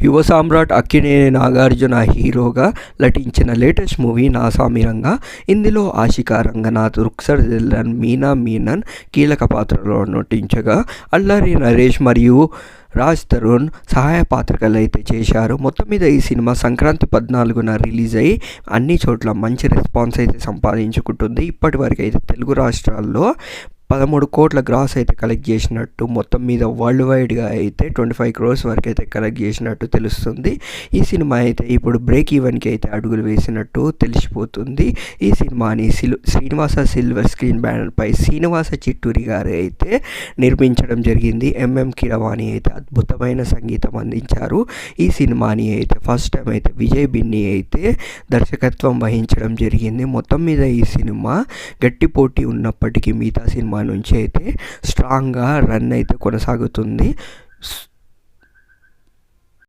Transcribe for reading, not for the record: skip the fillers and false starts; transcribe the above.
యువ సామ్రాట్ అక్కినేని నాగార్జున హీరోగా నటించిన లేటెస్ట్ మూవీ నా సామిరంగా. ఇందులో ఆషికా రంగనాథ్, రుక్సర్ జిల్లన్, మీనా మీనన్ కీలక పాత్రలో నటించగా అల్లరి నరేష్ మరియు రాజ్ తరుణ్ సహాయ పాత్రలు అయితే చేశారు. మొత్తం మీద ఈ సినిమా సంక్రాంతి 14న రిలీజ్ అయ్యి అన్ని చోట్ల మంచి రెస్పాన్స్ అయితే సంపాదించుకుంటుంది. ఇప్పటి వరకు అయితే తెలుగు రాష్ట్రాల్లో 13 కోట్ల గ్రాస్ అయితే కలెక్ట్ చేసినట్టు, మొత్తం మీద వరల్డ్ వైడ్గా అయితే 25 crores వరకు అయితే కలెక్ట్ చేసినట్టు తెలుస్తుంది. ఈ సినిమా అయితే ఇప్పుడు బ్రేక్ ఈవెన్కి అయితే అడుగులు వేసినట్టు తెలిసిపోతుంది. ఈ సినిమాని శ్రీనివాస సిల్వర్ స్క్రీన్ బ్యానర్పై శ్రీనివాస చిట్టూరి గారు అయితే నిర్మించడం జరిగింది. ఎంఎం కీరవాణి అయితే అద్భుతమైన సంగీతం అందించారు. ఈ సినిమాని అయితే ఫస్ట్ టైం అయితే విజయ్ బిన్ని అయితే దర్శకత్వం వహించడం జరిగింది. మొత్తం మీద ఈ సినిమా గట్టి పోటీ ఉన్నప్పటికీ మిగతా సినిమా నుంచి అయితే స్ట్రాంగ్గా రన్ అయితే కొనసాగుతుంది.